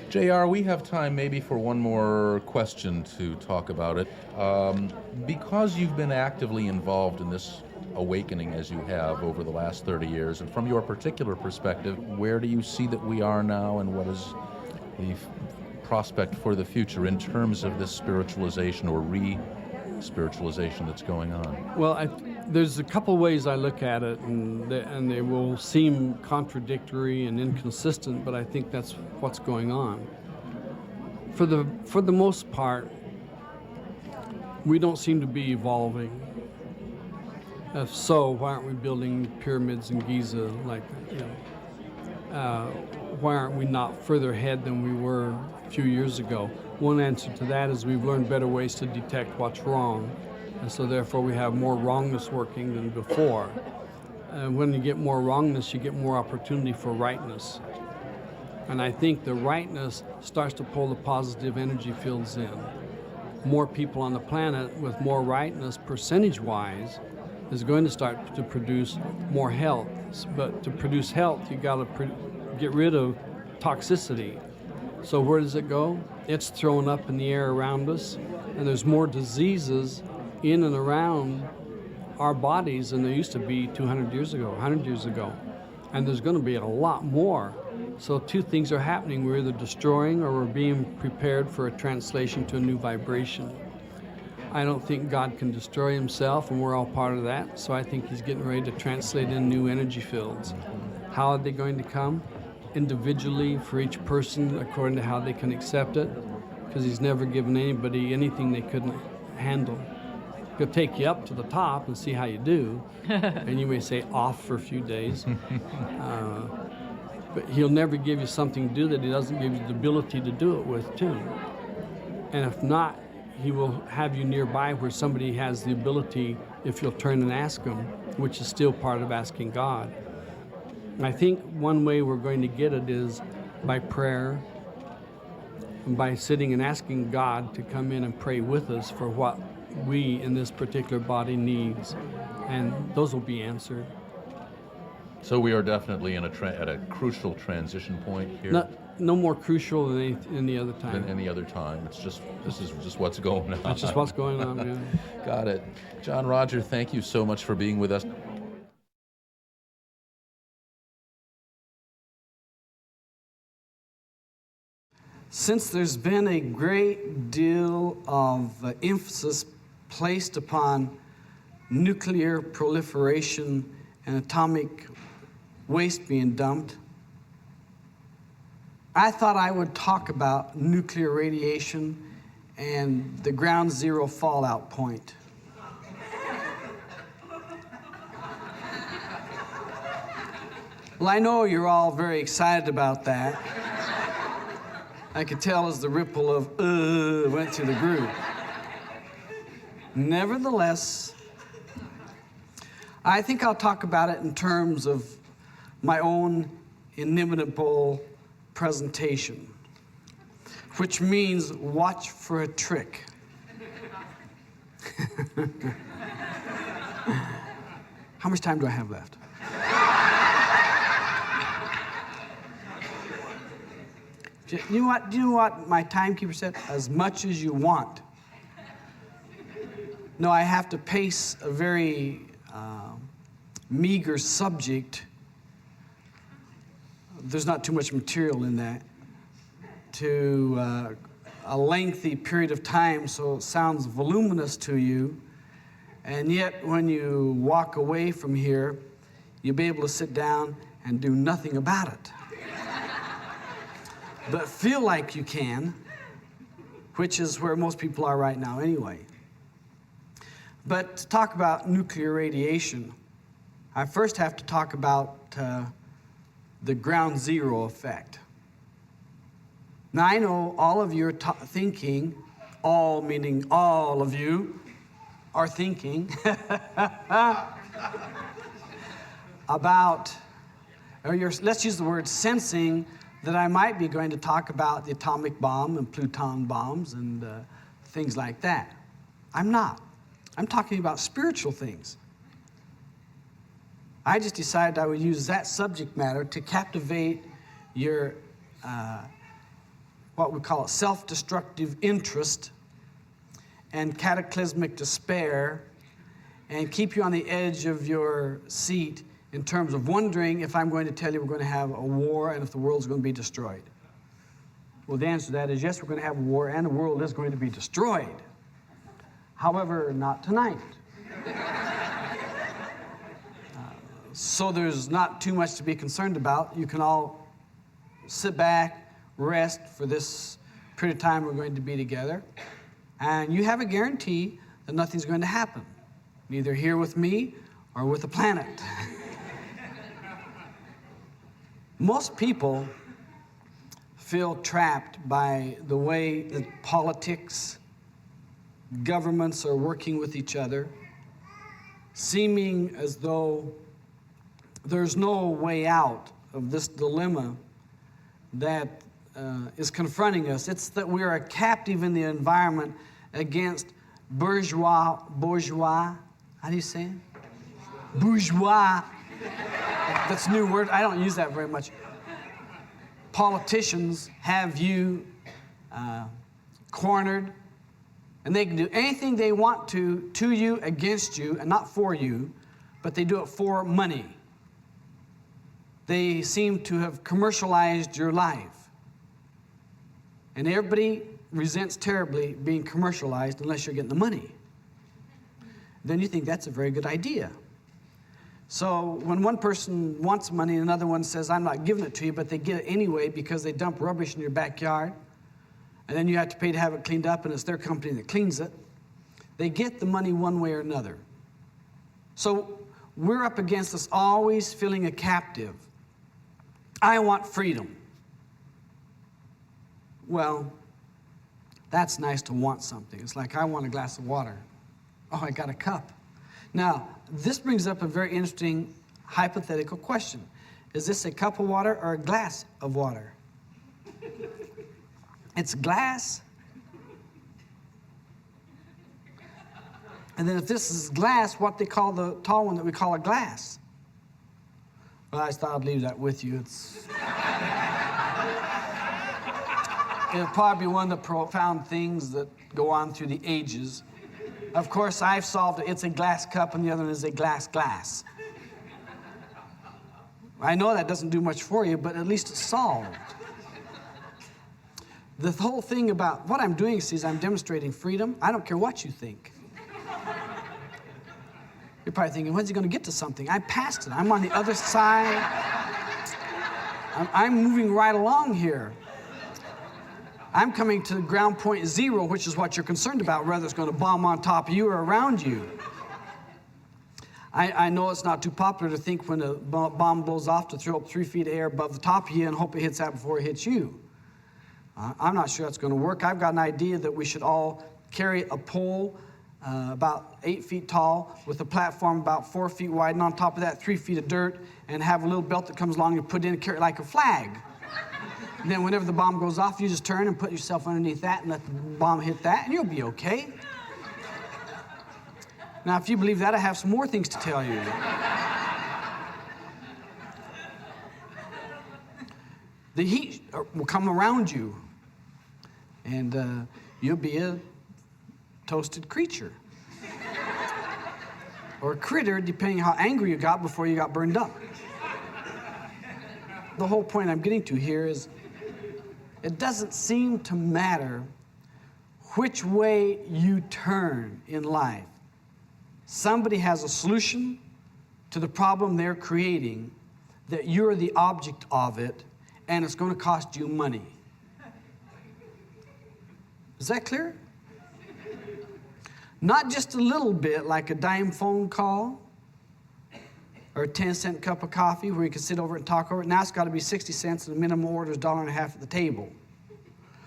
JR, we have time maybe for one more question to talk about it. Because you've been actively involved in this awakening as you have over the last 30 years, and from your particular perspective, where do you see that we are now, and what is the prospect for the future in terms of this spiritualization or re-spiritualization that's going on? Well, there's a couple ways I look at it, and they will seem contradictory and inconsistent, but I think that's what's going on. For the most part, we don't seem to be evolving. If so, why aren't we building pyramids in Giza? Why aren't we not further ahead than we were a few years ago? One answer to that is we've learned better ways to detect what's wrong, and so therefore we have more wrongness working than before. And when you get more wrongness, you get more opportunity for rightness. And I think the rightness starts to pull the positive energy fields in. More people on the planet with more rightness, percentage-wise, is going to start to produce more health. But to produce health, you got to get rid of toxicity. So where does it go? It's thrown up in the air around us, and there's more diseases in and around our bodies than there used to be 200 years ago, 100 years ago. And there's going to be a lot more. So two things are happening. We're either destroying or we're being prepared for a translation to a new vibration. I don't think God can destroy himself, and we're all part of that. So I think he's getting ready to translate in new energy fields. How are they going to come? Individually for each person according to how they can accept it, because he's never given anybody anything they couldn't handle. He'll take you up to the top and see how you do, and you may say off for a few days. But he'll never give you something to do that he doesn't give you the ability to do it with, too. And if not, he will have you nearby where somebody has the ability, if you'll turn and ask him, which is still part of asking God. And I think one way we're going to get it is by prayer, and by sitting and asking God to come in and pray with us for what we in this particular body needs, and those will be answered. So we are definitely at a crucial transition point here. No more crucial than any other time. Than any other time. This is just what's going on. That's just what's going on, yeah. Got it. John Roger, thank you so much for being with us. Since there's been a great deal of emphasis placed upon nuclear proliferation and atomic waste being dumped, I thought I would talk about nuclear radiation and the ground zero fallout point. Well, I know you're all very excited about that. I could tell as the ripple of went through the group. Nevertheless, I think I'll talk about it in terms of my own inimitable presentation, which means watch for a trick. How much time do I have left? Do you know what my timekeeper said? As much as you want. No, I have to pace a very meager subject. There's not too much material in that to a lengthy period of time, so it sounds voluminous to you. And yet, when you walk away from here, you'll be able to sit down and do nothing about it. But feel like you can, which is where most people are right now anyway. But to talk about nuclear radiation, I first have to talk about the ground zero effect. Now, I know all of you are thinking, all meaning all of you, are thinking about, let's use the word sensing, that I might be going to talk about the atomic bomb and Pluton bombs and things like that. I'm not. I'm talking about spiritual things. I just decided I would use that subject matter to captivate your, what we call it, self-destructive interest and cataclysmic despair, and keep you on the edge of your seat in terms of wondering if I'm going to tell you we're going to have a war and if the world's going to be destroyed. Well, the answer to that is yes, we're going to have a war and the world is going to be destroyed. However, not tonight. So there's not too much to be concerned about. You can all sit back, rest for this period of time we're going to be together, and you have a guarantee that nothing's going to happen, neither here with me or with the planet. Most people feel trapped by the way that politics, governments are working with each other, seeming as though there's no way out of this dilemma that is confronting us. It's that we're a captive in the environment against bourgeois, how do you say it? Bourgeois. That's a new word. I don't use that very much. Politicians have you cornered, and they can do anything they want to you, against you, and not for you, but they do it for money. They seem to have commercialized your life. And everybody resents terribly being commercialized unless you're getting the money. Then you think that's a very good idea. So when one person wants money and another one says, I'm not giving it to you, but they get it anyway because they dump rubbish in your backyard, and then you have to pay to have it cleaned up, and it's their company that cleans it, they get the money one way or another. So we're up against this always feeling a captive. I want freedom. Well, that's nice to want something. It's like, I want a glass of water. Oh, I got a cup. Now, this brings up a very interesting hypothetical question. Is this a cup of water or a glass of water? It's glass. And then if this is glass, what they call the tall one that we call a glass? Well, I just thought I'd leave that with you. It'll probably be one of the profound things that go on through the ages. Of course, I've solved it. It's a glass cup, and the other one is a glass. I know that doesn't do much for you, but at least it's solved. The whole thing about what I'm doing is I'm demonstrating freedom. I don't care what you think. You're probably thinking, when's he going to get to something? I passed it. I'm on the other side. I'm moving right along here. I'm coming to ground point zero, which is what you're concerned about, whether it's going to bomb on top of you or around you. I know it's not too popular to think when a bomb blows off to throw up 3 feet of air above the top of you and hope it hits that before it hits you. I'm not sure that's going to work. I've got an idea that we should all carry a pole about 8 feet tall with a platform about 4 feet wide, and on top of that 3 feet of dirt, and have a little belt that comes along and put in and carry it like a flag. And then whenever the bomb goes off, you just turn and put yourself underneath that and let the bomb hit that, and you'll be okay. Now, if you believe that, I have some more things to tell you. The heat will come around you, and you'll be a toasted creature. Or a critter, depending how angry you got before you got burned up. The whole point I'm getting to here is it doesn't seem to matter which way you turn in life. Somebody has a solution to the problem they're creating, that you're the object of it, and it's going to cost you money. Is that clear? Not just a little bit, like a dime phone call or a 10-cent cup of coffee where you can sit over and talk over it. Now it's got to be 60 cents, and the minimum order is $1.50 at the table.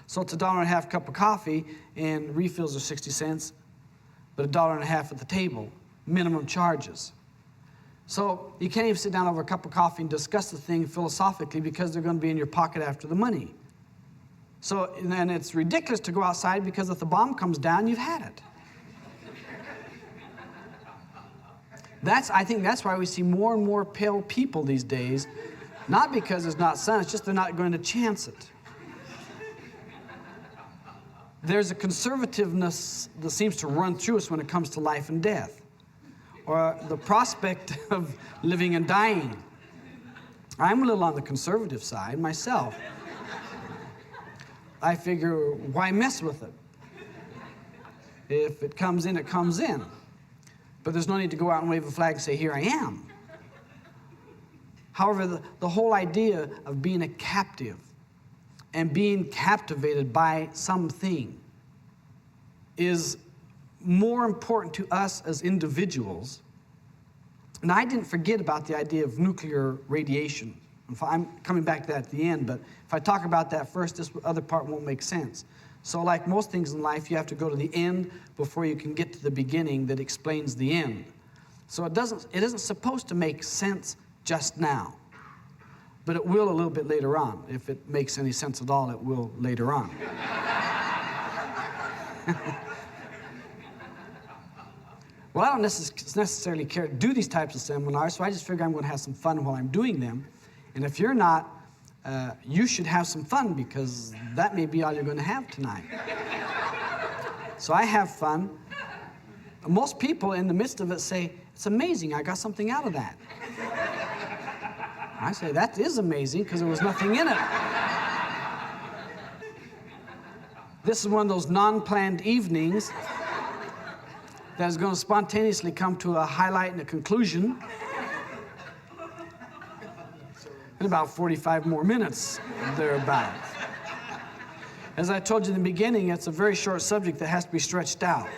So it's a $1.50 cup of coffee, and refills are 60 cents, but $1.50 at the table, minimum charges. So you can't even sit down over a cup of coffee and discuss the thing philosophically because they're going to be in your pocket after the money. So then it's ridiculous to go outside because if the bomb comes down, you've had it. I think that's why we see more and more pale people these days Not because it's not sun, it's just they're not going to chance it. There's a conservativeness that seems to run through us when it comes to life and death, or the prospect of living and dying. I'm a little on the conservative side myself. I figure, why mess with it? If it comes in, it comes in. But there's no need to go out and wave a flag and say, here I am. However, the whole idea of being a captive and being captivated by something is more important to us as individuals. And I didn't forget about the idea of nuclear radiation. I'm coming back to that at the end, but if I talk about that first, this other part won't make sense. So like most things in life, you have to go to the end before you can get to the beginning that explains the end. So it isn't supposed to make sense just now. But it will a little bit later on. If it makes any sense at all, it will later on. Well, I don't necessarily care to do these types of seminars, so I just figure I'm going to have some fun while I'm doing them. And if you're not, you should have some fun, because that may be all you're going to have tonight. So I have fun. Most people in the midst of it say, it's amazing, I got something out of that. I say, that is amazing, because there was nothing in it. This is one of those non-planned evenings that is going to spontaneously come to a highlight and a conclusion in about 45 more minutes, thereabouts. As I told you in the beginning, it's a very short subject that has to be stretched out.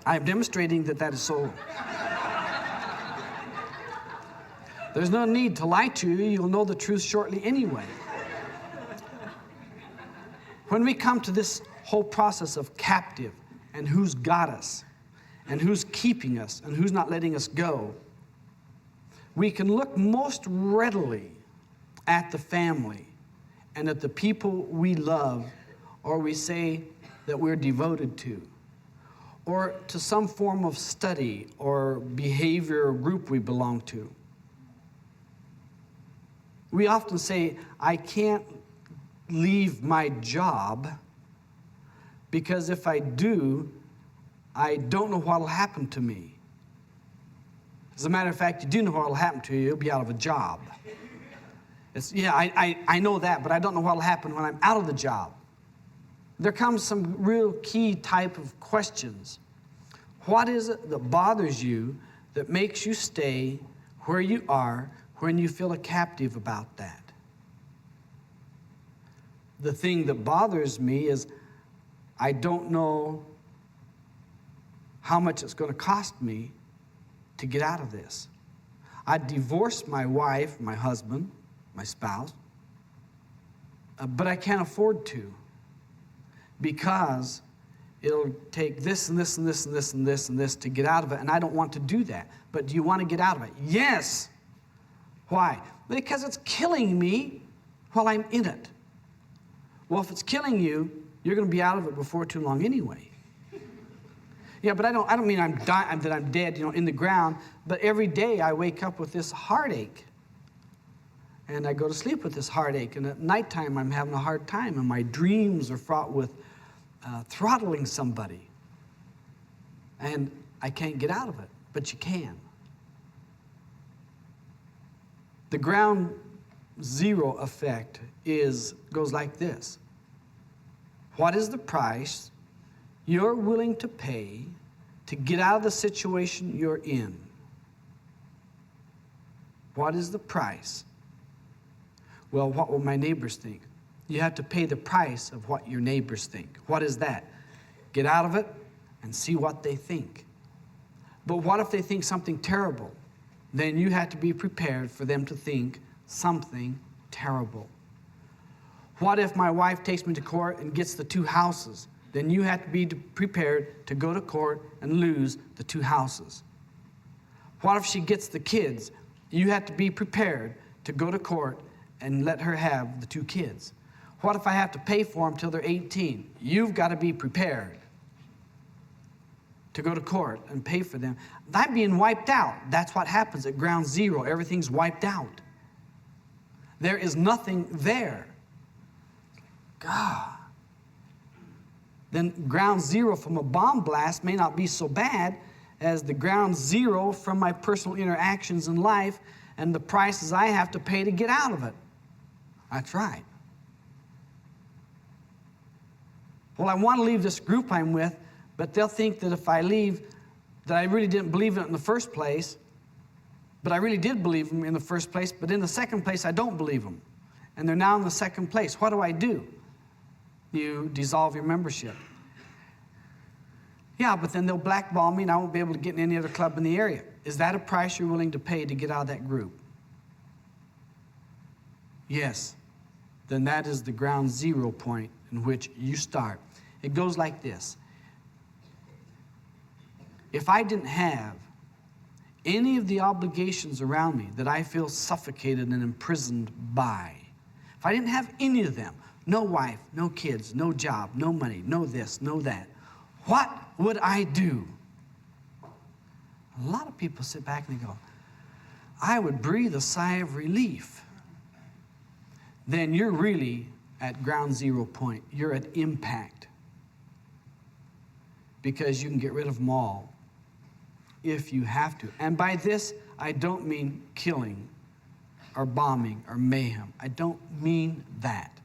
I am demonstrating that that is so. There's no need to lie to you. You'll know the truth shortly anyway. When we come to this whole process of captive and who's got us and who's keeping us and who's not letting us go, we can look most readily at the family and at the people we love, or we say that we're devoted to, or to some form of study or behavior or group we belong to. We often say, I can't leave my job because if I do, I don't know what will happen to me. As a matter of fact, you do know what will happen to you. You'll be out of a job. I know that, but I don't know what will happen when I'm out of the job. There comes some real key type of questions. What is it that bothers you that makes you stay where you are when you feel a captive about that? The thing that bothers me is I don't know how much it's going to cost me to get out of this. I divorced my wife, my husband, my spouse, but I can't afford to, because it'll take this and this and this and this and this and this to get out of it, and I don't want to do that. But do you want to get out of it? Yes. Why? Because it's killing me while I'm in it. Well, if it's killing you, you're going to be out of it before too long anyway. Yeah, but I don't mean that I'm dead, in the ground, but every day I wake up with this heartache. And I go to sleep with this heartache, and at nighttime I'm having a hard time, and my dreams are fraught with throttling somebody. And I can't get out of it, but you can. The ground zero effect goes like this. What is the price you're willing to pay to get out of the situation you're in? What is the price? Well, what will my neighbors think? You have to pay the price of what your neighbors think. What is that? Get out of it and see what they think. But what if they think something terrible? Then you have to be prepared for them to think something terrible. What if my wife takes me to court and gets the 2 houses? Then you have to be prepared to go to court and lose the 2 houses. What if she gets the kids? You have to be prepared to go to court and let her have the 2 kids. What if I have to pay for them till they're 18? You've got to be prepared to go to court and pay for them. I'm being wiped out. That's what happens at ground zero. Everything's wiped out. There is nothing there. God. Then ground zero from a bomb blast may not be so bad as the ground zero from my personal interactions in life and the prices I have to pay to get out of it. That's right. Well, I want to leave this group I'm with, but they'll think that if I leave, that I really didn't believe in it in the first place, but I really did believe them in the first place, but in the second place, I don't believe them. And they're now in the second place. What do? You dissolve your membership. Yeah, but then they'll blackball me and I won't be able to get in any other club in the area. Is that a price you're willing to pay to get out of that group? Yes. Then that is the ground zero point in which you start. It goes like this. If I didn't have any of the obligations around me that I feel suffocated and imprisoned by, if I didn't have any of them, no wife, no kids, no job, no money, no this, no that, what would I do? A lot of people sit back and they go, I would breathe a sigh of relief. Then you're really at ground zero point. You're at impact. Because you can get rid of them all if you have to. And by this, I don't mean killing or bombing or mayhem. I don't mean that.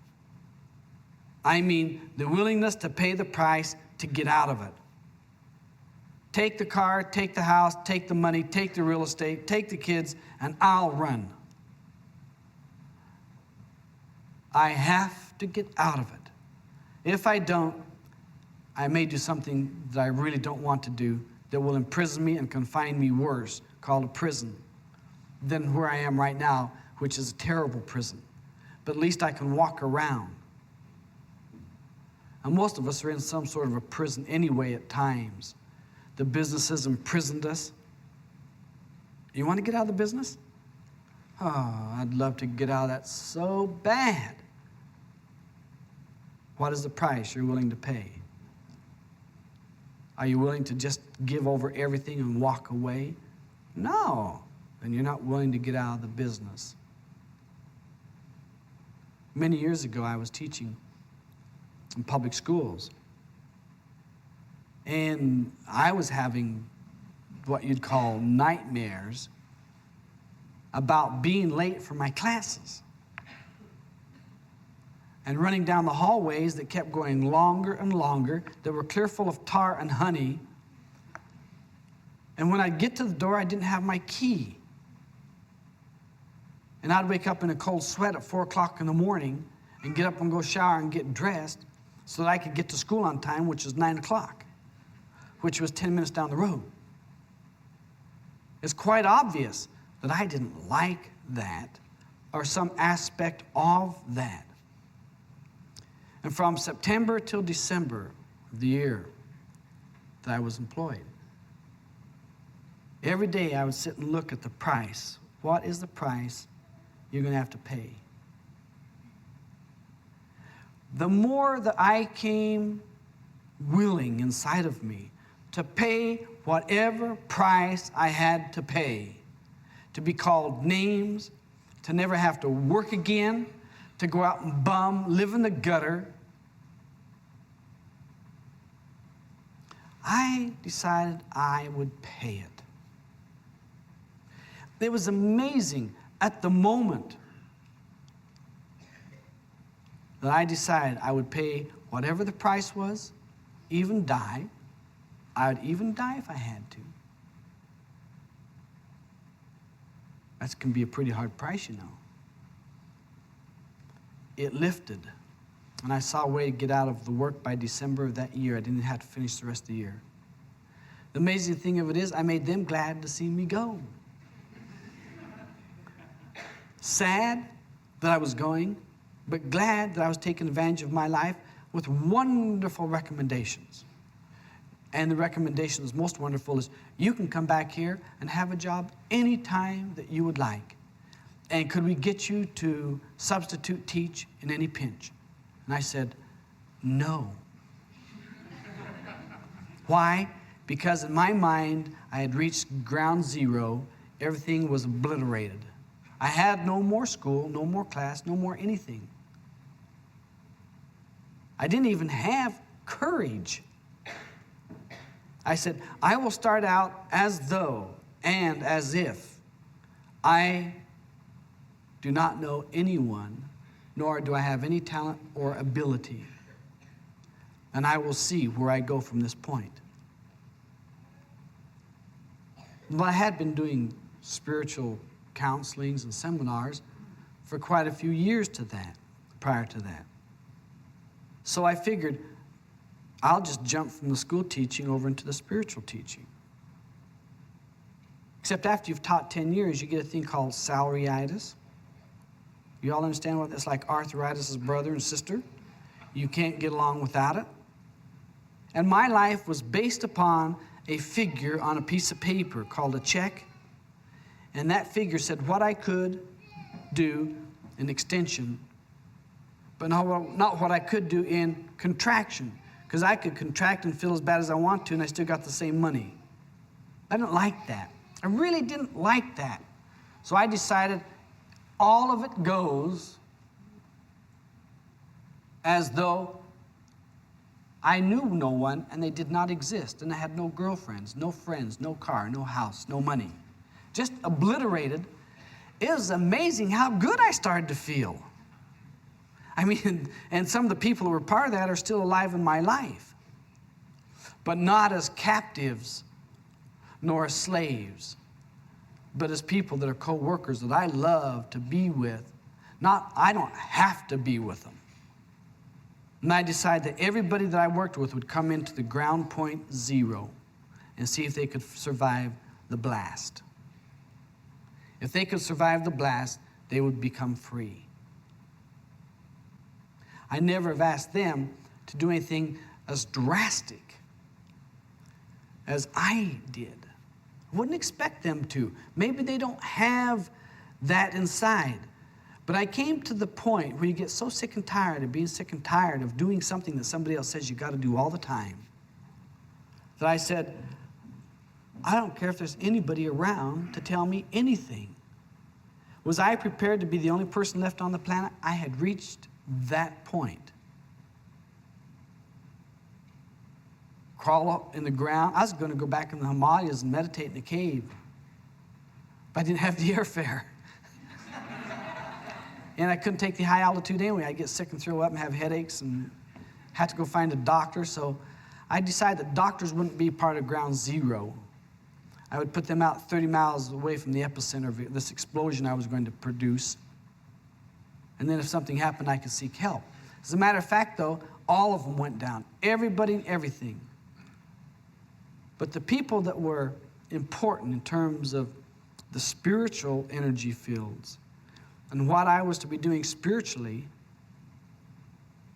I mean the willingness to pay the price to get out of it. Take the car, take the house, take the money, take the real estate, take the kids, and I'll run. I have to get out of it. If I don't, I may do something that I really don't want to do that will imprison me and confine me worse, called a prison, than where I am right now, which is a terrible prison. But at least I can walk around. And most of us are in some sort of a prison anyway at times. The business has imprisoned us. You want to get out of the business? Oh, I'd love to get out of that so bad. What is the price you're willing to pay? Are you willing to just give over everything and walk away? No. Then you're not willing to get out of the business. Many years ago, I was teaching in public schools. And I was having what you'd call nightmares about being late for my classes. And running down the hallways that kept going longer and longer, that were clear full of tar and honey. And when I'd get to the door, I didn't have my key. And I'd wake up in a cold sweat at 4 o'clock in the morning and get up and go shower and get dressed so that I could get to school on time, which was 9 o'clock, which was 10 minutes down the road. It's quite obvious that I didn't like that or some aspect of that. And from September till December of the year that I was employed, every day I would sit and look at the price. What is the price you're going to have to pay? The more that I came willing inside of me to pay whatever price I had to pay, to be called names, to never have to work again, to go out and bum, live in the gutter, I decided I would pay it. It was amazing at the moment that I decided I would pay whatever the price was, even die. I would even die if I had to. That can be a pretty hard price, you know. It lifted. And I saw a way to get out of the work by December of that year. I didn't have to finish the rest of the year. The amazing thing of it is, I made them glad to see me go. Sad that I was going, but glad that I was taking advantage of my life with wonderful recommendations. And the recommendation that's most wonderful is, you can come back here and have a job anytime that you would like. And could we get you to substitute teach in any pinch? And I said, no. Why? Because in my mind, I had reached ground zero. Everything was obliterated. I had no more school, no more class, no more anything. I didn't even have courage. I said, I will start out as though and as if I do not know anyone, nor do I have any talent or ability. And I will see where I go from this point. Well, I had been doing spiritual counselings and seminars for quite a few years prior to that. So I figured I'll just jump from the school teaching over into the spiritual teaching. Except after you've taught 10 years, you get a thing called salariitis. You all understand what that's like? Arthritis' brother and sister. You can't get along without it. And my life was based upon a figure on a piece of paper called a check. And that figure said what I could do in extension, but not what I could do in contraction. Because I could contract and feel as bad as I want to, and I still got the same money. I didn't like that. I really didn't like that. So I decided all of it goes as though I knew no one and they did not exist, and I had no girlfriends, no friends, no car, no house, no money. Just obliterated. It was amazing how good I started to feel. I mean, and some of the people who were part of that are still alive in my life, but not as captives nor as slaves, but as people that are co-workers that I love to be with. I don't have to be with them. And I decided that everybody that I worked with would come into the ground point zero and see if they could survive the blast. If they could survive the blast, they would become free. I never have asked them to do anything as drastic as I did. I wouldn't expect them to. Maybe they don't have that inside. But I came to the point where you get so sick and tired of being sick and tired of doing something that somebody else says you got to do all the time, that I said, I don't care if there's anybody around to tell me anything. Was I prepared to be the only person left on the planet? I had reached that point. Crawl up in the ground. I was going to go back in the Himalayas and meditate in a cave, but I didn't have the airfare. And I couldn't take the high altitude anyway. I'd get sick and throw up and have headaches and had to go find a doctor. So I decided that doctors wouldn't be part of ground zero. I would put them out 30 miles away from the epicenter of this explosion I was going to produce. And then if something happened, I could seek help. As a matter of fact, though, all of them went down. Everybody and everything. But the people that were important in terms of the spiritual energy fields and what I was to be doing spiritually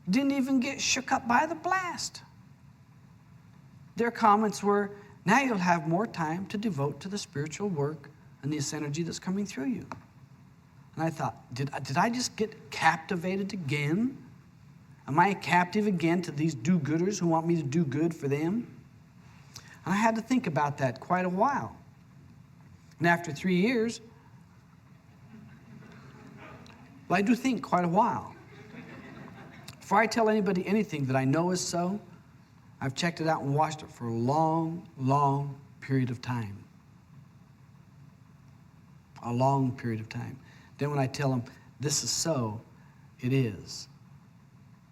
didn't even get shook up by the blast. Their comments were, now you'll have more time to devote to the spiritual work and this energy that's coming through you. And I thought, did I just get captivated again? Am I captive again to these do-gooders who want me to do good for them? And I had to think about that quite a while. And after 3 years, well, I do think quite a while. Before I tell anybody anything that I know is so, I've checked it out and watched it for a long, long period of time. A long period of time. Then when I tell them, this is so, it is.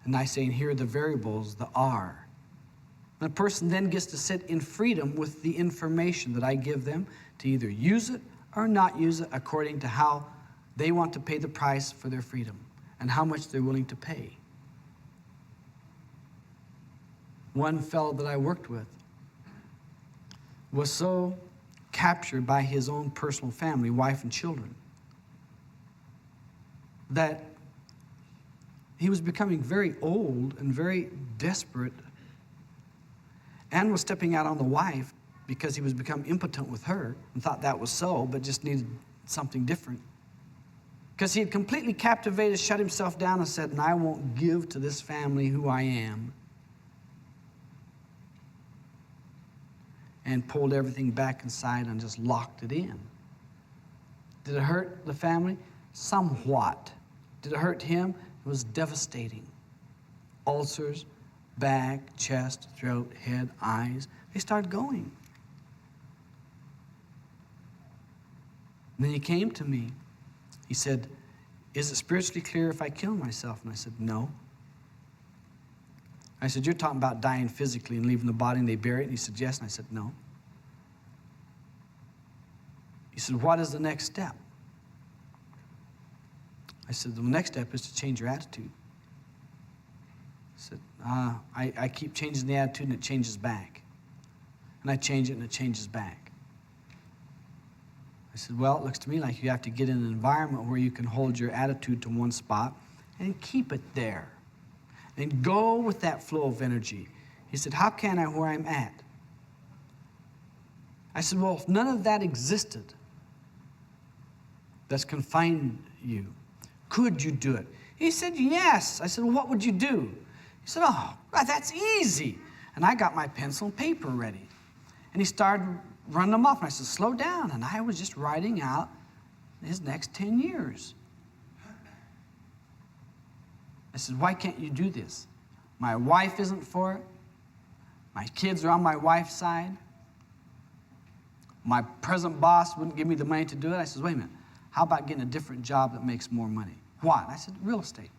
And I say, and here are the variables, the are. And a person then gets to sit in freedom with the information that I give them to either use it or not use it according to how they want to pay the price for their freedom and how much they're willing to pay. One fellow that I worked with was so captured by his own personal family, wife and children, that he was becoming very old and very desperate and was stepping out on the wife because he was become impotent with her and thought that was so, but just needed something different. Because he had completely captivated, shut himself down and said, and I won't give to this family who I am. And pulled everything back inside and just locked it in. Did it hurt the family? Somewhat. Did it hurt him? It was devastating. Ulcers, back, chest, throat, head, eyes. They started going. And then he came to me. He said, is it spiritually clear if I kill myself? And I said, no. I said, you're talking about dying physically and leaving the body and they bury it? And he said, yes. And I said, no. He said, what is the next step? I said, the next step is to change your attitude. He said, I keep changing the attitude and it changes back. And I change it and it changes back. I said, well, it looks to me like you have to get in an environment where you can hold your attitude to one spot and keep it there. And go with that flow of energy. He said, how can I where I'm at? I said, well, if none of that existed that's confined you, could you do it? He said, yes. I said, well, what would you do? He said, oh, that's easy. And I got my pencil and paper ready. And he started running them off. And I said, slow down. And I was just writing out his next 10 years. I said, why can't you do this? My wife isn't for it. My kids are on my wife's side. My present boss wouldn't give me the money to do it. I said, wait a minute. How about getting a different job that makes more money? What? I said, real estate.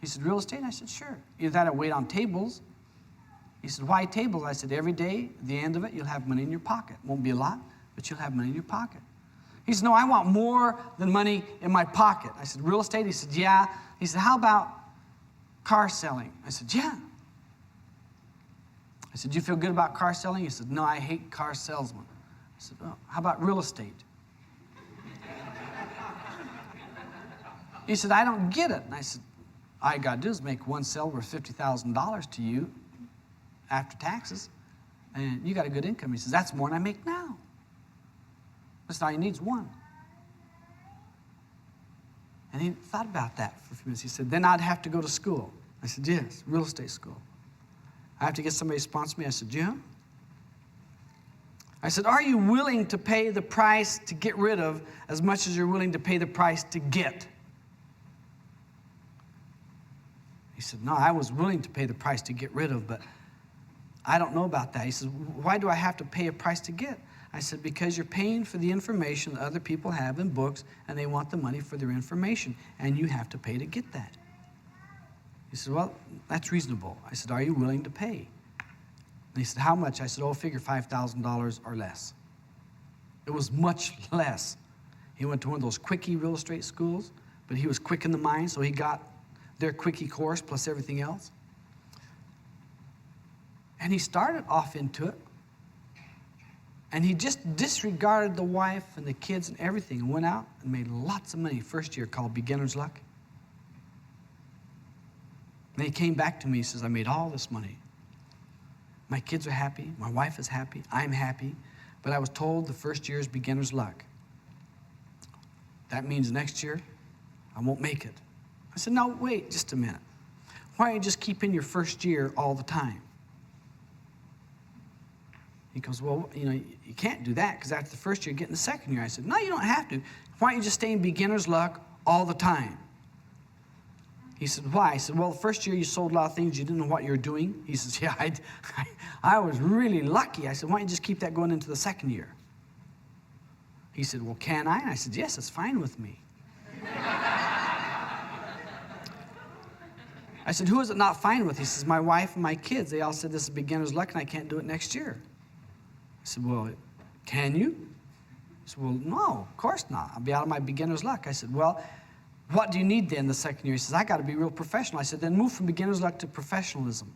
He said, real estate? I said, sure. Either that or wait on tables. He said, why tables? I said, every day, at the end of it, you'll have money in your pocket. Won't be a lot, but you'll have money in your pocket. He said, no, I want more than money in my pocket. I said, real estate? He said, yeah. He said, how about car selling? I said, yeah. I said, do you feel good about car selling? He said, no, I hate car salesmen. I said, oh, how about real estate? He said, I don't get it. And I said, all you got to do is make one sale worth $50,000 to you after taxes, and you got a good income. He says, that's more than I make now. That's all you need is one. And he thought about that for a few minutes. He said, then I'd have to go to school. I said, yes, real estate school. I have to get somebody to sponsor me. I said, yeah. I said, are you willing to pay the price to get rid of as much as you're willing to pay the price to get? He said, no, I was willing to pay the price to get rid of, but I don't know about that. He said, why do I have to pay a price to get? I said, because you're paying for the information that other people have in books, and they want the money for their information, and you have to pay to get that. He said, well, that's reasonable. I said, are you willing to pay? And he said, how much? I said, oh, figure $5,000 or less. It was much less. He went to one of those quickie real estate schools, but he was quick in the mind, so he got their quickie course plus everything else. And he started off into it. And he just disregarded the wife and the kids and everything and went out and made lots of money first year, called beginner's luck. And he came back to me, he says, I made all this money. My kids are happy, my wife is happy, I'm happy, but I was told the first year is beginner's luck. That means next year I won't make it. I said, no, wait just a minute. Why don't you just keep in your first year all the time? He goes, well, you know, you can't do that because after the first year, you get in the second year. I said, no, you don't have to. Why don't you just stay in beginner's luck all the time? He said, why? I said, well, the first year you sold a lot of things, you didn't know what you were doing. He says, yeah, I was really lucky. I said, why don't you just keep that going into the second year? He said, well, can I? And I said, yes, it's fine with me. I said, who is it not fine with? He says, my wife and my kids. They all said this is beginner's luck and I can't do it next year. I said, well, can you? He said, well, no, of course not. I'll be out of my beginner's luck. I said, well, what do you need then the second year? He says, I got to be real professional. I said, then move from beginner's luck to professionalism.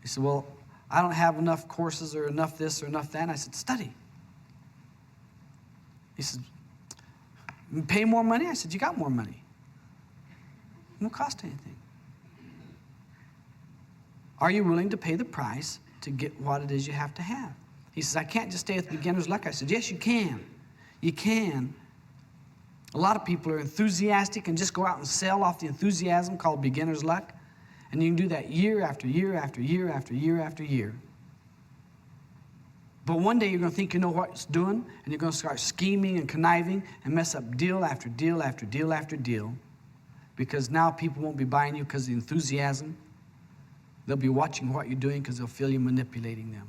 He said, well, I don't have enough courses or enough this or enough that. And I said, study. He said, pay more money? I said, you got more money. It won't cost anything. Are you willing to pay the price to get what it is you have to have? He says, I can't just stay with beginner's luck. I said, yes, you can. You can. A lot of people are enthusiastic and just go out and sell off the enthusiasm called beginner's luck. And you can do that year after year after year after year after year. But one day you're going to think you know what it's doing, and you're going to start scheming and conniving and mess up deal after deal after deal after deal, because now people won't be buying you because of the enthusiasm. They'll be watching what you're doing because they'll feel you manipulating them.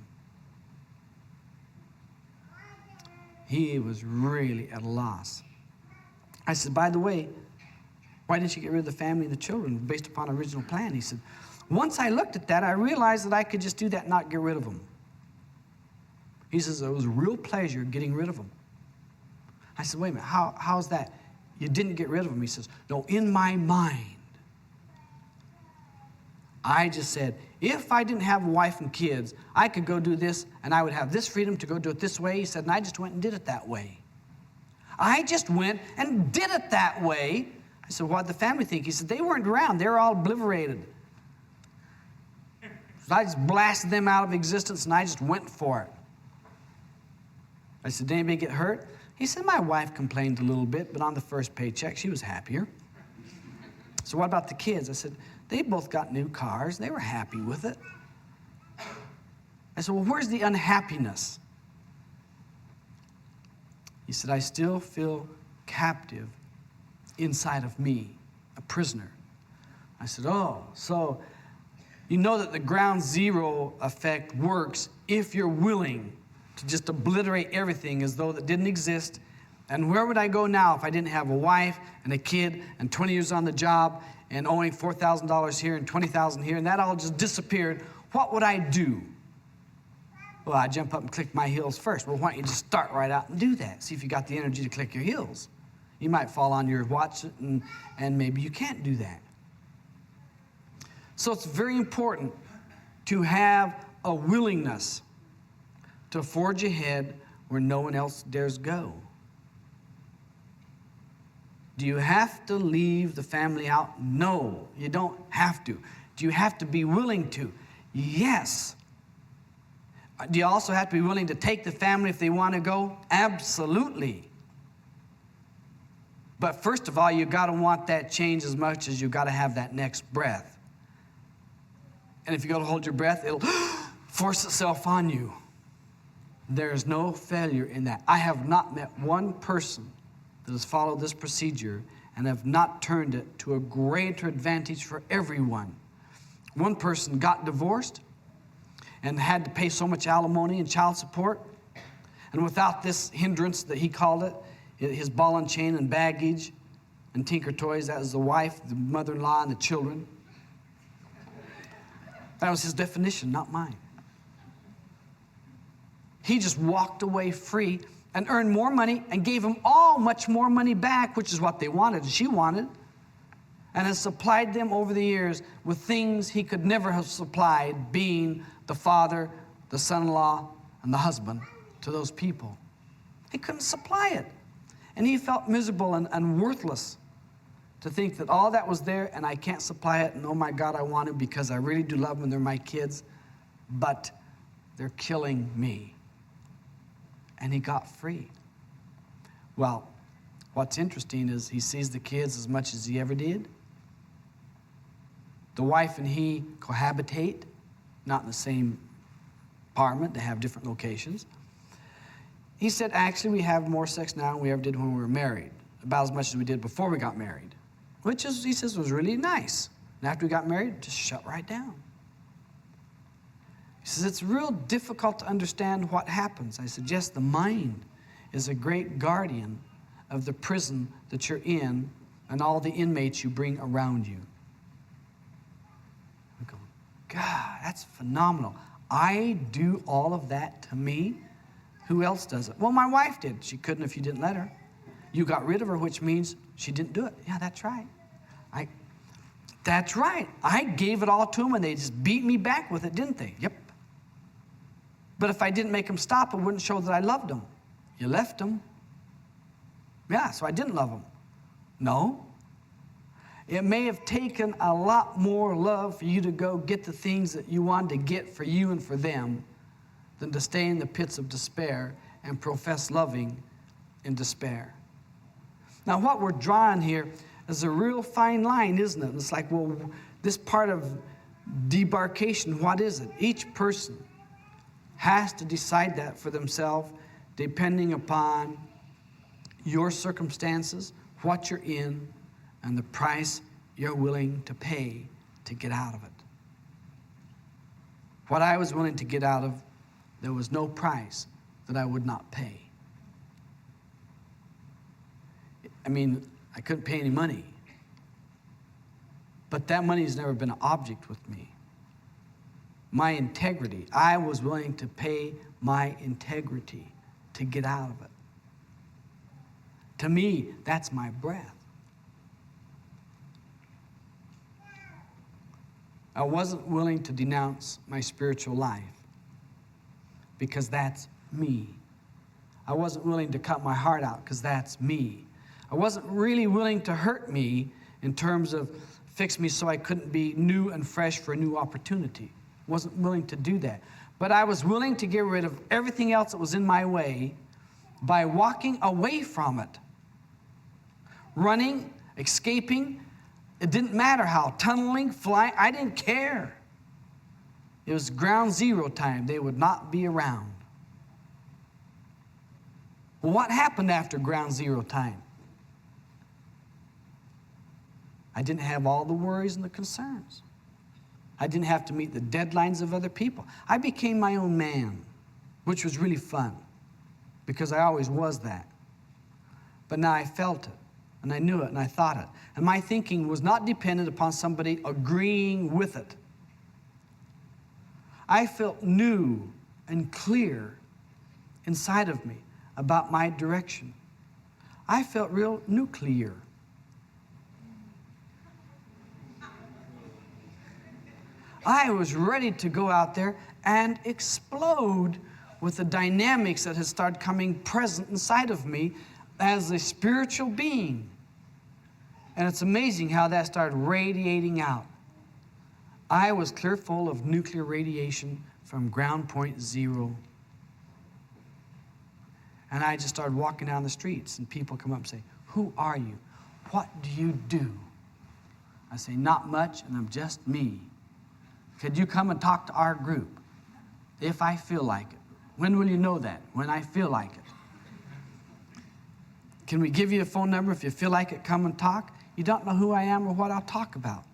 He was really at a loss. I said, by the way, why didn't you get rid of the family and the children based upon original plan? He said, once I looked at that, I realized that I could just do that and not get rid of them. He says, it was a real pleasure getting rid of them. I said, wait a minute, how's that? You didn't get rid of them. He says, no, in my mind, I just said, if I didn't have a wife and kids, I could go do this, and I would have this freedom to go do it this way. He said, and I just went and did it that way. I just went and did it that way. I said, what'd the family think? He said, they weren't around. They were all obliterated. So I just blasted them out of existence, and I just went for it. I said, did anybody get hurt? He said, my wife complained a little bit, but on the first paycheck, she was happier. So what about the kids? I said, they both got new cars. They were happy with it. I said, well, where's the unhappiness? He said, I still feel captive inside of me, a prisoner. I said, oh, so you know that the ground zero effect works if you're willing to just obliterate everything as though that didn't exist. And where would I go now if I didn't have a wife and a kid and 20 years on the job and owing $4,000 here and $20,000 here, and that all just disappeared? What would I do? Well, I'd jump up and click my heels first. Well, why don't you just start right out and do that? See if you got the energy to click your heels. You might fall on your watch and maybe you can't do that. So it's very important to have a willingness to forge ahead where no one else dares go. Do you have to leave the family out? No, you don't have to. Do you have to be willing to? Yes. Do you also have to be willing to take the family if they want to go? Absolutely. But first of all, you've got to want that change as much as you've got to have that next breath. And if you got to hold your breath, it'll force itself on you. There's no failure in that. I have not met one person that has followed this procedure and have not turned it to a greater advantage for everyone. One person got divorced and had to pay so much alimony and child support, and without this hindrance that he called it, his ball and chain and baggage and tinker toys, that was the wife, the mother-in-law, and the children. That was his definition, not mine. He just walked away free and earned more money and gave them all much more money back, which is what they wanted and she wanted, and has supplied them over the years with things he could never have supplied, being the father, the son-in-law, and the husband to those people. He couldn't supply it. And he felt miserable and worthless to think that all that was there and I can't supply it, and oh my God, I want to because I really do love them, they're my kids, but they're killing me. And he got free. Well, what's interesting is he sees the kids as much as he ever did. The wife and he cohabitate, not in the same apartment, they have different locations. He said, actually, we have more sex now than we ever did when we were married, about as much as we did before we got married, which is, he says, was really nice. And after we got married, it just shut right down. He says, it's real difficult to understand what happens. I said, yes, the mind is a great guardian of the prison that you're in and all the inmates you bring around you. I'm going, God, that's phenomenal. I do all of that to me? Who else does it? Well, my wife did. She couldn't if you didn't let her. You got rid of her, which means she didn't do it. Yeah, that's right. That's right. I gave it all to them and they just beat me back with it, didn't they? Yep. But if I didn't make them stop, it wouldn't show that I loved them. You left them. Yeah, so I didn't love them. No. It may have taken a lot more love for you to go get the things that you wanted to get for you and for them than to stay in the pits of despair and profess loving in despair. Now, what we're drawing here is a real fine line, isn't it? It's like, well, this part of debarkation, what is it? Each person has to decide that for themselves depending upon your circumstances, what you're in, and the price you're willing to pay to get out of it. What I was willing to get out of, there was no price that I would not pay. I mean, I couldn't pay any money. But that money has never been an object with me. My integrity, I was willing to pay my integrity to get out of it. To me, that's my breath. I wasn't willing to denounce my spiritual life because that's me. I wasn't willing to cut my heart out because that's me. I wasn't really willing to hurt me in terms of fix me so I couldn't be new and fresh for a new opportunity. Wasn't willing to do that. But I was willing to get rid of everything else that was in my way by walking away from it. Running, escaping, it didn't matter how, tunneling, flying, I didn't care. It was ground zero time. They would not be around. Well, what happened after ground zero time? I didn't have all the worries and the concerns. I didn't have to meet the deadlines of other people. I became my own man, which was really fun because I always was that. But now I felt it, and I knew it, and I thought it. And my thinking was not dependent upon somebody agreeing with it. I felt new and clear inside of me about my direction. I felt real nuclear. I was ready to go out there and explode with the dynamics that had started coming present inside of me as a spiritual being. And it's amazing how that started radiating out. I was clear full of nuclear radiation from ground point zero. And I just started walking down the streets, and people come up and say, "Who are you? What do you do?" I say, "Not much, and I'm just me. Could you come and talk to our group if I feel like it?" When will you know that? When I feel like it. Can we give you a phone number if you feel like it? Come and talk. You don't know who I am or what I'll talk about.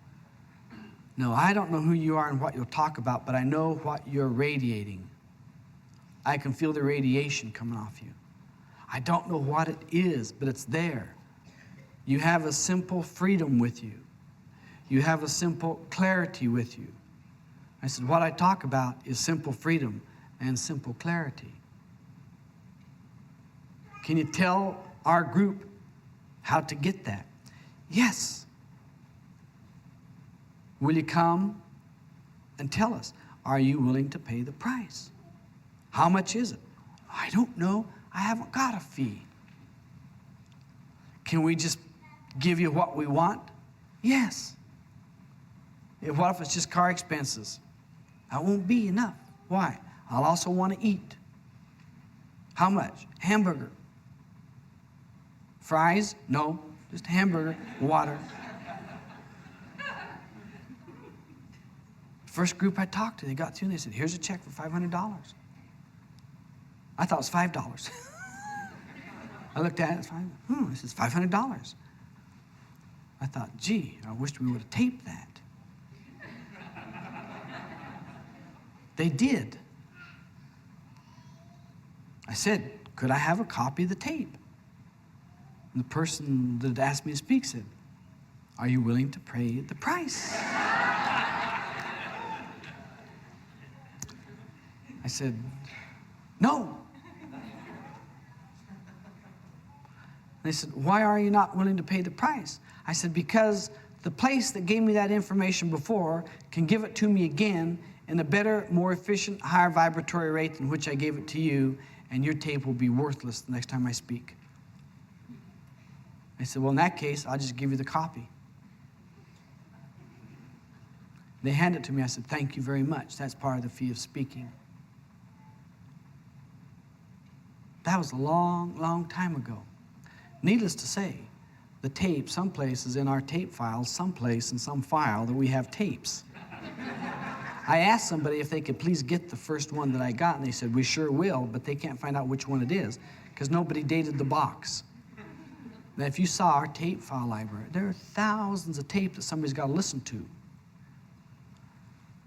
No, I don't know who you are and what you'll talk about, but I know what you're radiating. I can feel the radiation coming off you. I don't know what it is, but it's there. You have a simple freedom with you. You have a simple clarity with you. I said, what I talk about is simple freedom and simple clarity. Can you tell our group how to get that? Yes. Will you come and tell us? Are you willing to pay the price? How much is it? I don't know. I haven't got a fee. Can we just give you what we want? Yes. What if it's just car expenses? That won't be enough. Why? I'll also want to eat. How much? Hamburger. Fries? No, just hamburger, water. First group I talked to, they got through and they said, "Here's a check for $500. I thought it was $5. I looked at it, it's fine. This is $500. I thought, gee, I wished we would have taped that. They did. I said, could I have a copy of the tape? And the person that asked me to speak said, are you willing to pay the price? I said, no. They said, why are you not willing to pay the price? I said, because the place that gave me that information before can give it to me again in a better, more efficient, higher vibratory rate than which I gave it to you, and your tape will be worthless the next time I speak. I said, well, in that case, I'll just give you the copy. They handed it to me. I said, thank you very much. That's part of the fee of speaking. That was a long, long time ago. Needless to say, the tape, someplace is in our tape files, someplace in some file that we have tapes. I asked somebody if they could please get the first one that I got, and they said, we sure will, but they can't find out which one it is because nobody dated the box. Now, if you saw our tape file library, there are thousands of tapes that somebody's got to listen to.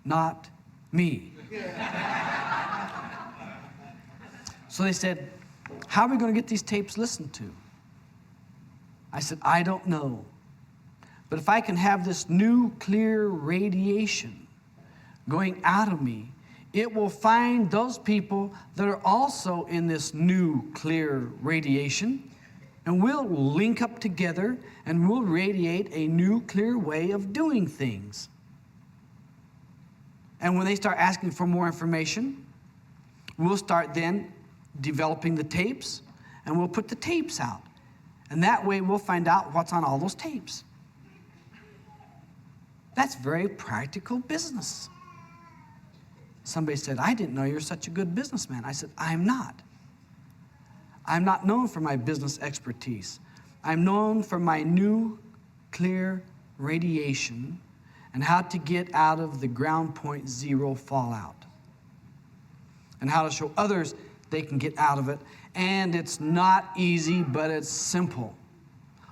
Not me. So they said, how are we going to get these tapes listened to? I said, I don't know. But if I can have this nuclear radiation going out of me, it will find those people that are also in this nuclear radiation, and we'll link up together and we'll radiate a nuclear way of doing things. And when they start asking for more information, we'll start then developing the tapes, and we'll put the tapes out. And that way we'll find out what's on all those tapes. That's very practical business. Somebody said, I didn't know you were such a good businessman. I said, I'm not. I'm not known for my business expertise. I'm known for my nuclear radiation and how to get out of the ground point zero fallout and how to show others they can get out of it. And it's not easy, but it's simple.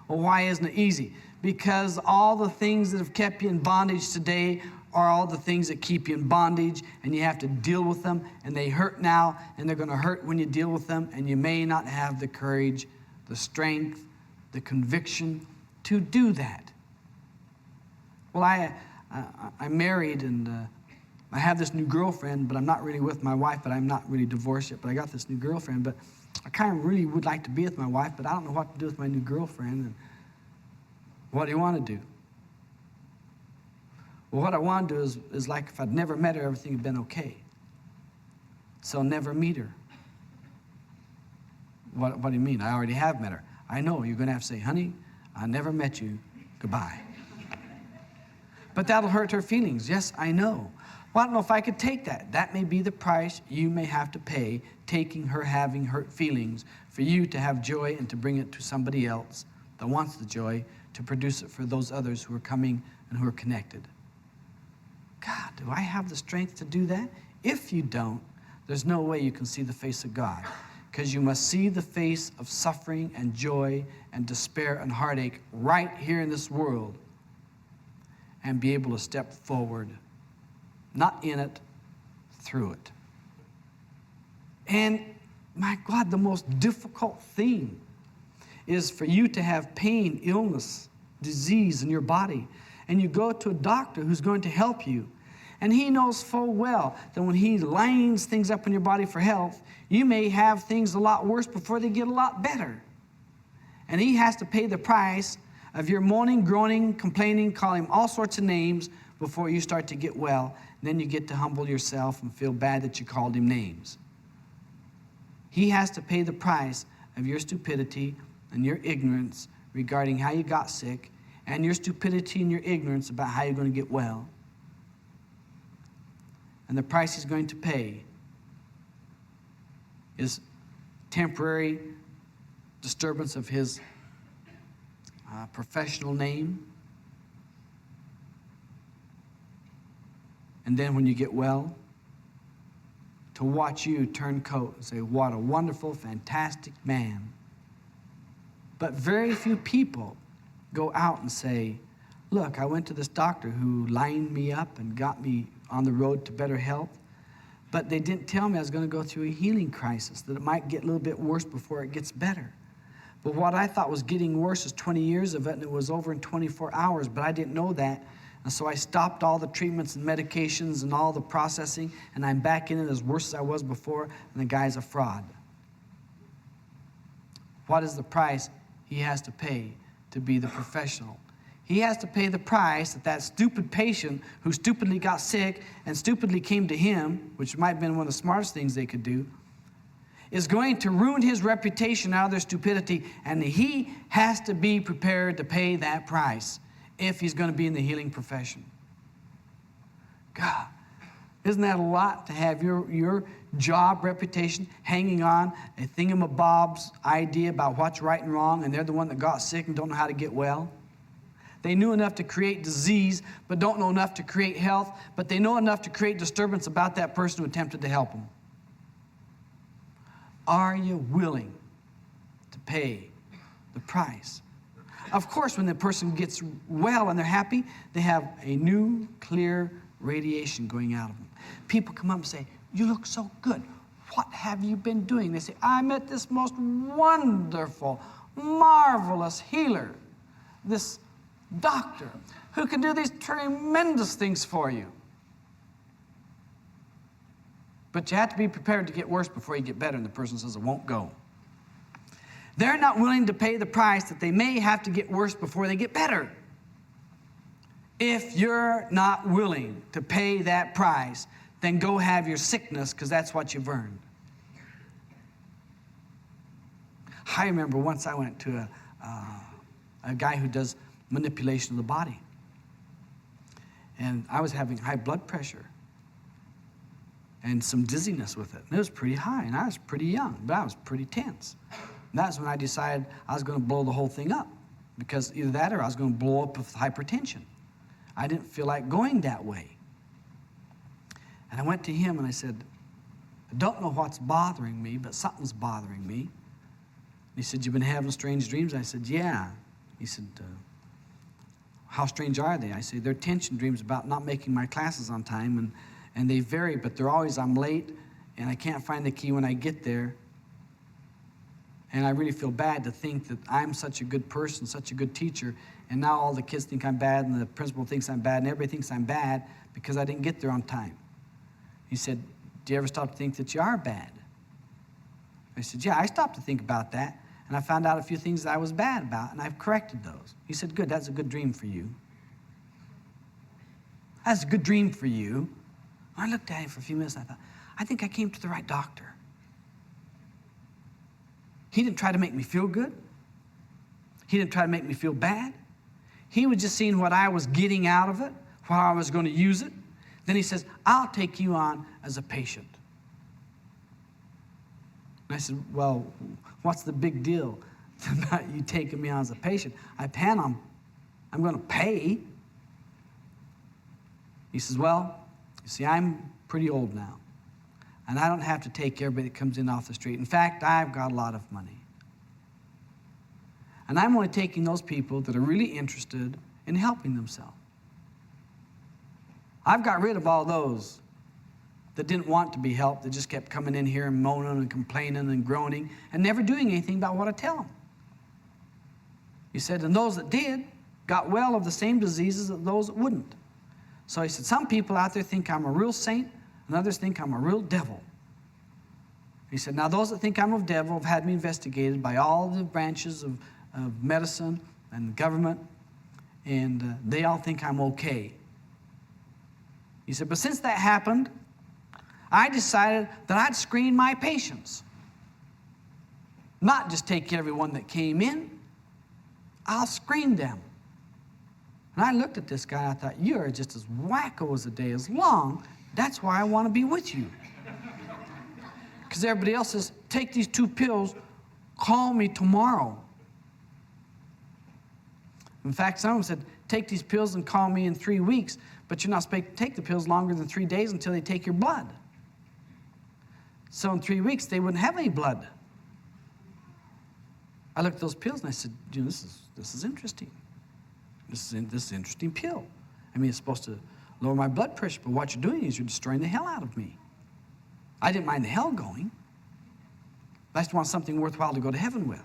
Well, why isn't it easy? Because all the things that have kept you in bondage today are all the things that keep you in bondage, and you have to deal with them, and they hurt now, and they're going to hurt when you deal with them, and you may not have the courage, the strength, the conviction to do that. Well, I'm married, and I have this new girlfriend, but I'm not really with my wife, but I'm not really divorced yet, but I got this new girlfriend, but I kind of really would like to be with my wife, but I don't know what to do with my new girlfriend. And what do you want to do? Well, what I want to do is like if I'd never met her, everything had been okay. So never meet her. What do you mean? I already have met her. I know. You're going to have to say, honey, I never met you. Goodbye. But that'll hurt her feelings. Yes, I know. Well, I don't know if I could take that. That may be the price you may have to pay, taking her having hurt feelings, for you to have joy and to bring it to somebody else that wants the joy, to produce it for those others who are coming and who are connected. God, do I have the strength to do that? If you don't, there's no way you can see the face of God, because you must see the face of suffering and joy and despair and heartache right here in this world and be able to step forward, not in it, through it. And my God, the most difficult thing is for you to have pain, illness, disease in your body, and you go to a doctor who's going to help you, and he knows full well that when he lines things up in your body for health, you may have things a lot worse before they get a lot better. And he has to pay the price of your moaning, groaning, complaining, calling him all sorts of names before you start to get well. And then you get to humble yourself and feel bad that you called him names. He has to pay the price of your stupidity and your ignorance regarding how you got sick, and your stupidity and your ignorance about how you're going to get well. And the price he's going to pay is temporary disturbance of his professional name. And then when you get well, to watch you turn coat and say, what a wonderful, fantastic man. But very few people go out and say, look, I went to this doctor who lined me up and got me on the road to better health, but they didn't tell me I was going to go through a healing crisis, that it might get a little bit worse before it gets better. But what I thought was getting worse is 20 years of it, and it was over in 24 hours, but I didn't know that. And so I stopped all the treatments and medications and all the processing, and I'm back in it as worse as I was before, and the guy's a fraud. What is the price he has to pay to be the professional? He has to pay the price that that stupid patient who stupidly got sick and stupidly came to him, which might have been one of the smartest things they could do, is going to ruin his reputation out of their stupidity, and he has to be prepared to pay that price if he's going to be in the healing profession. God, isn't that a lot to have your job reputation hanging on a thingamabob's idea about what's right and wrong, and they're the one that got sick and don't know how to get well? They knew enough to create disease, but don't know enough to create health, but they know enough to create disturbance about that person who attempted to help them. Are you willing to pay the price? Of course, when the person gets well and they're happy, they have a new, clear radiation going out of them. People come up and say, "You look so good. What have you been doing?" They say, "I met this most wonderful, marvelous healer, this doctor who can do these tremendous things for you." But you have to be prepared to get worse before you get better, and the person says, "It won't go." They're not willing to pay the price that they may have to get worse before they get better. If you're not willing to pay that price, then go have your sickness, because that's what you've earned. I remember once I went to a guy who does manipulation of the body. And I was having high blood pressure and some dizziness with it. And it was pretty high, and I was pretty young, but I was pretty tense. And that's when I decided I was going to blow the whole thing up, because either that or I was going to blow up with hypertension. I didn't feel like going that way. And I went to him and I said, "I don't know what's bothering me, but something's bothering me." He said, "You've been having strange dreams?" I said, "Yeah." He said, "How strange are they?" I said, "They're tension dreams about not making my classes on time, and they vary, but they're always, I'm late, and I can't find the key when I get there. And I really feel bad to think that I'm such a good person, such a good teacher, and now all the kids think I'm bad, and the principal thinks I'm bad, and everybody thinks I'm bad because I didn't get there on time." He said, "Do you ever stop to think that you are bad?" I said, "Yeah, I stopped to think about that, and I found out a few things that I was bad about, and I've corrected those." He said, "Good, that's a good dream for you. That's a good dream for you." I looked at him for a few minutes, and I thought, I think I came to the right doctor. He didn't try to make me feel good. He didn't try to make me feel bad. He was just seeing what I was getting out of it, how I was going to use it. Then he says, "I'll take you on as a patient." And I said, "Well, what's the big deal about you taking me on as a patient? I plan on, I'm going to pay." He says, "Well, you see, I'm pretty old now, and I don't have to take everybody that comes in off the street. In fact, I've got a lot of money. And I'm only taking those people that are really interested in helping themselves. I've got rid of all those that didn't want to be helped, that just kept coming in here and moaning and complaining and groaning and never doing anything about what I tell them." He said, "And those that did got well of the same diseases as those that wouldn't." So he said, "Some people out there think I'm a real saint, and others think I'm a real devil." He said, "Now those that think I'm a devil have had me investigated by all the branches of medicine and government, and they all think I'm okay." He said, "But since that happened, I decided that I'd screen my patients. Not just take everyone that came in, I'll screen them." And I looked at this guy and I thought, "You are just as wacko as the day is long. That's why I want to be with you." Because everybody else says, "Take these 2 pills, call me tomorrow." In fact, some of them said, "Take these pills and call me in 3 weeks, but you're not supposed to take the pills longer than 3 days until they take your blood." So in 3 weeks, they wouldn't have any blood. I looked at those pills and I said, "You know, this is interesting. This is an interesting pill. I mean, it's supposed to lower my blood pressure, but what you're doing is you're destroying the hell out of me." I didn't mind the hell going. I just want something worthwhile to go to heaven with.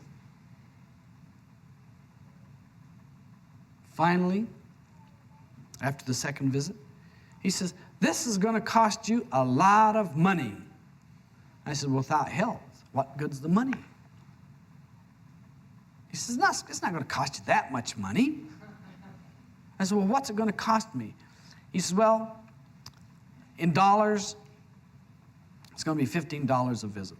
Finally, after the second visit, he says, "This is going to cost you a lot of money." I said, "Without health, what good's the money?" He says, "It's not going to cost you that much money." I said, "Well, what's it going to cost me?" He says, "Well, in dollars, it's going to be $15 a visit.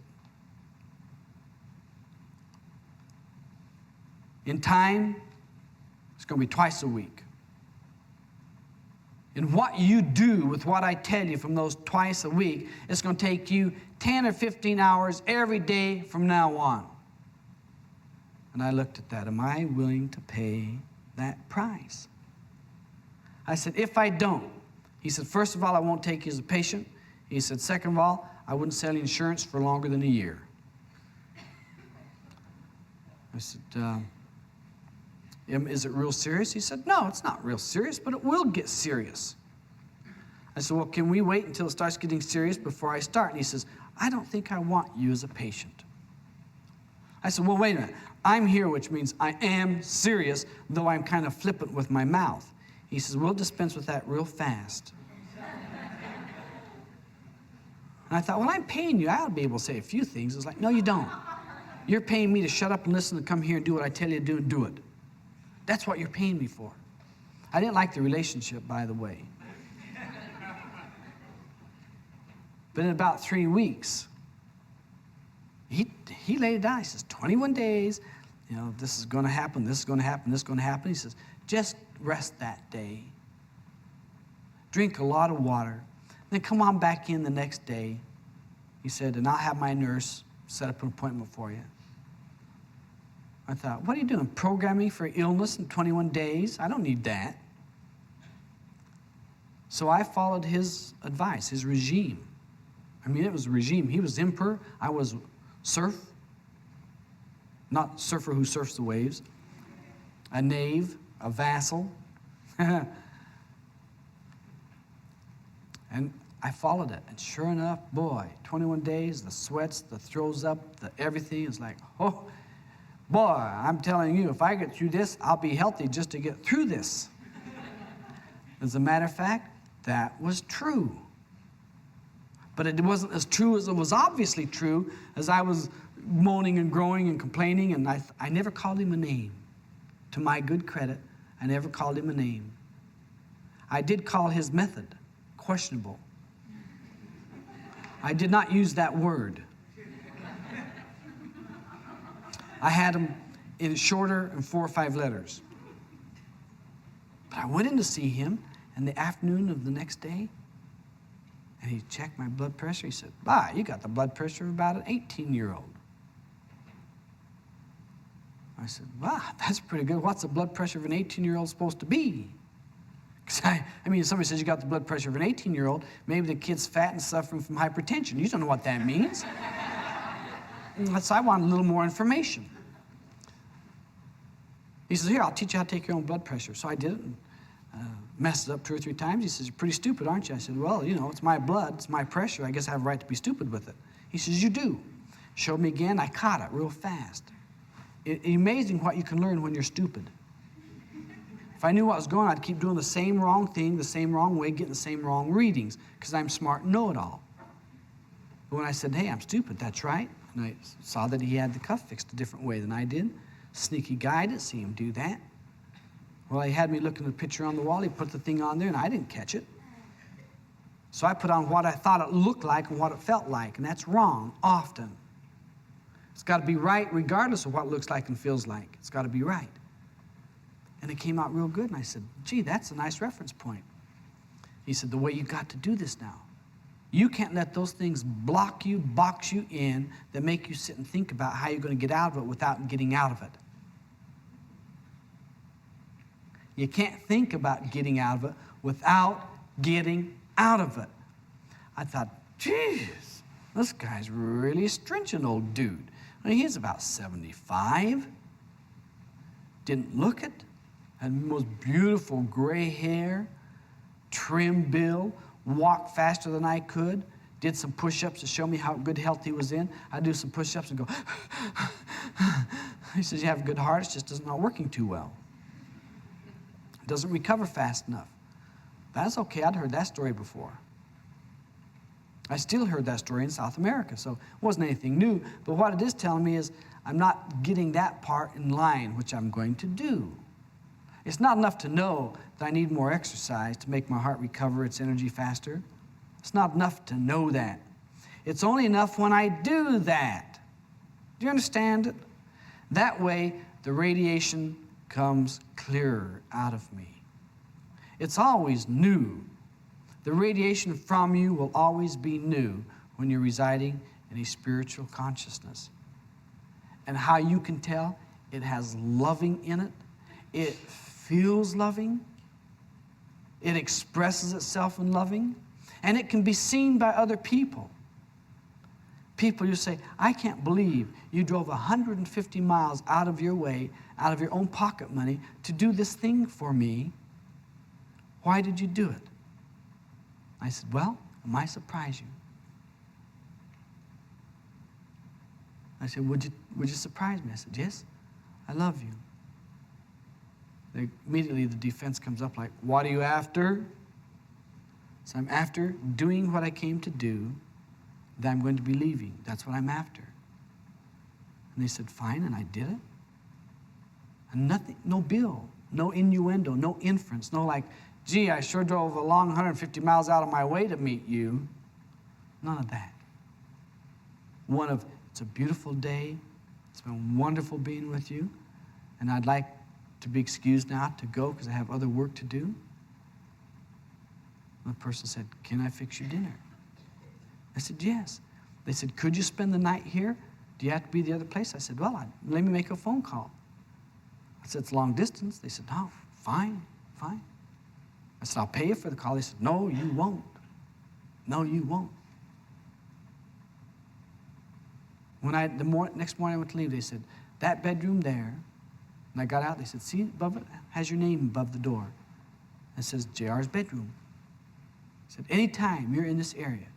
In time, it's going to be twice a week. And what you do with what I tell you from those twice a week, it's going to take you 10 or 15 hours every day from now on." And I looked at that. Am I willing to pay that price. I said, if I don't, he said, first of all, I won't take you as a patient. He said, second of all, I wouldn't sell you insurance for longer than a year. I said, is it real serious? He said, no, it's not real serious, but it will get serious. I said, well, can we wait until it starts getting serious before I start? And he says, I don't think I want you as a patient. I said, well, wait a minute. I'm here, which means I am serious, though I'm kind of flippant with my mouth. He says, we'll dispense with that real fast. And I thought, well, I'm paying you. I ought to be able to say a few things. It's like, no, you don't. You're paying me to shut up and listen and come here and do what I tell you to do and do it. That's what you're paying me for. I didn't like the relationship, by the way. But in about 3 weeks, he laid it down. He says, 21 days, you know, this is going to happen, this is going to happen, this is going to happen. He says, just rest that day. Drink a lot of water. Then come on back in the next day. He said, and I'll have my nurse set up an appointment for you. I thought, what are you doing, programming for illness in 21 days? I don't need that. So I followed his advice, his regime. I mean, it was a regime. He was emperor. I was serf. Not surfer who surfs the waves. A knave, a vassal. And I followed it. And sure enough, boy, 21 days, the sweats, the throws up, the everything is like, oh, boy, I'm telling you, if I get through this, I'll be healthy just to get through this. As a matter of fact, that was true. But it wasn't as true as it was obviously true as I was moaning and groaning and complaining, and I never called him a name. To my good credit, I never called him a name. I did call his method questionable. I did not use that word. I had him in shorter and 4 or 5 letters. But I went in to see him in the afternoon of the next day, and he checked my blood pressure. He said, you got the blood pressure of about an 18-year-old. I said, wow, that's pretty good. What's the blood pressure of an 18-year-old supposed to be? Because I mean, if somebody says you got the blood pressure of an 18-year-old, maybe the kid's fat and suffering from hypertension. You don't know what that means. So I wanted a little more information. He says, here, I'll teach you how to take your own blood pressure. So I did it and messed it up 2 or 3 times. He says, you're pretty stupid, aren't you? I said, well, you know, it's my blood, it's my pressure. I guess I have a right to be stupid with it. He says, you do. Showed me again. I caught it real fast. It's amazing what you can learn when you're stupid. If I knew what was going on, I'd keep doing the same wrong thing, the same wrong way, getting the same wrong readings, because I'm smart and know-it-all. But when I said, hey, I'm stupid, that's right, and I saw that he had the cuff fixed a different way than I did. Sneaky guy, I didn't see him do that. Well, he had me looking at the picture on the wall. He put the thing on there, and I didn't catch it. So I put on what I thought it looked like and what it felt like, and that's wrong often. It's got to be right regardless of what it looks like and feels like. It's got to be right. And it came out real good, and I said, gee, that's a nice reference point. He said, the way you got to do this now, you can't let those things block you, box you in, that make you sit and think about how you're going to get out of it without getting out of it. You can't think about getting out of it without getting out of it. I thought, geez, this guy's really a stringent old dude. I mean, he's about 75. Didn't look it. Had the most beautiful gray hair, trim build, walked faster than I could, did some push-ups to show me how good health he was in. I'd do some push-ups and go, he says, you have a good heart, it's just not working too well. It doesn't recover fast enough. That's okay, I'd heard that story before. I still heard that story in South America, so it wasn't anything new. But what it is telling me is I'm not getting that part in line, which I'm going to do. It's not enough to know that I need more exercise to make my heart recover its energy faster. It's not enough to know that. It's only enough when I do that. Do you understand it? That way, the radiation comes clearer out of me. It's always new. The radiation from you will always be new when you're residing in a spiritual consciousness. And how you can tell, it has loving in it. It feels loving. It expresses itself in loving. And it can be seen by other people. People, you say, I can't believe you drove 150 miles out of your way, out of your own pocket money, to do this thing for me. Why did you do it? I said, well, I might surprise you. I said, would you surprise me? I said, yes, I love you. Immediately the defense comes up like, what are you after? So I'm after doing what I came to do, that I'm going to be leaving. That's what I'm after. And they said, fine, and I did it. And nothing, no bill, no innuendo, no inference, no like, gee, I sure drove a long 150 miles out of my way to meet you. None of that. One of, it's a beautiful day. It's been wonderful being with you. And I'd like to be excused now to go because I have other work to do. The person said, can I fix you dinner? I said, yes. They said, could you spend the night here? Do you have to be the other place? I said, well, let me make a phone call. I said, it's long distance. They said, no, fine. I said, I'll pay you for the call. They said, no, you won't. No, you won't. When next morning I went to leave, they said, that bedroom there, and I got out, they said, see above it, has your name above the door. It says, JR's bedroom. I said, anytime you're in this area,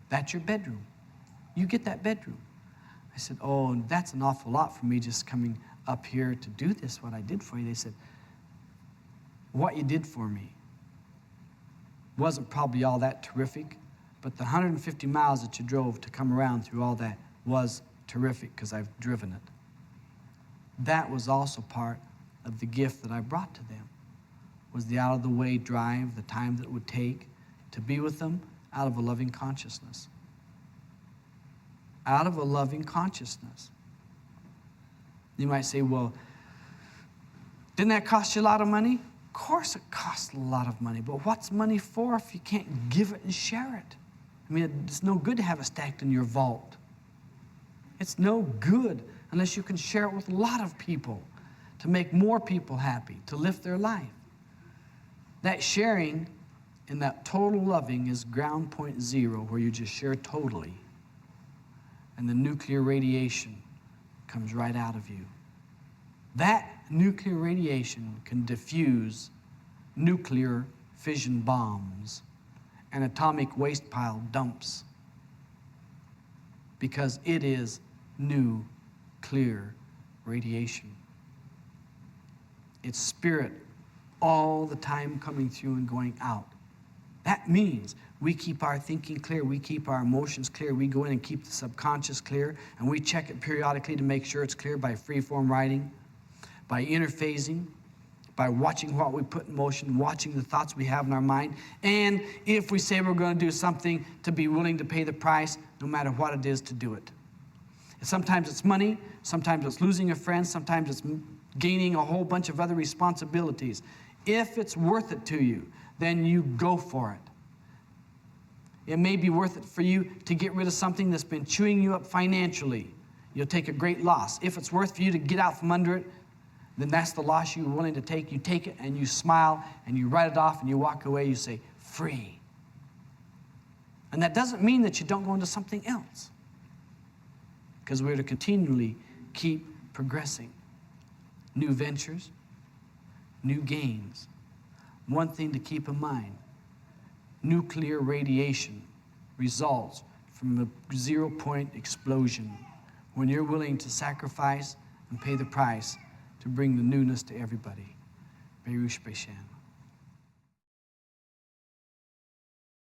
that's your bedroom. You get that bedroom. I said, oh, that's an awful lot for me just coming up here to do this, what I did for you. They said, what you did for me wasn't probably all that terrific, but the 150 miles that you drove to come around through all that was terrific because I've driven it. That was also part of the gift that I brought to them, was the out-of-the-way drive, the time that it would take to be with them out of a loving consciousness. Out of a loving consciousness. You might say, well, didn't that cost you a lot of money? Of course it costs a lot of money, but what's money for if you can't give it and share it? I mean, it's no good to have it stacked in your vault. It's no good unless you can share it with a lot of people to make more people happy, to lift their life. That sharing and that total loving is ground point zero, where you just share totally. And the nuclear radiation comes right out of you. That nuclear radiation can diffuse nuclear fission bombs and atomic waste pile dumps, because it is new, clear radiation. It's spirit all the time coming through and going out. That means we keep our thinking clear, we keep our emotions clear, we go in and keep the subconscious clear, and we check it periodically to make sure it's clear by free-form writing, by interphasing, by watching what we put in motion, watching the thoughts we have in our mind, and if we say we're going to do something, to be willing to pay the price, no matter what it is, to do it. Sometimes it's money, sometimes it's losing a friend, sometimes it's gaining a whole bunch of other responsibilities. If it's worth it to you, then you go for it. It may be worth it for you to get rid of something that's been chewing you up financially. You'll take a great loss. If it's worth for you to get out from under it, then that's the loss you're willing to take. You take it and you smile and you write it off and you walk away. You say, free. And that doesn't mean that you don't go into something else, because we're to continually keep progressing. New ventures, new gains. One thing to keep in mind, nuclear radiation results from a zero-point explosion when you're willing to sacrifice and pay the price to bring the newness to everybody. Berush Beshan.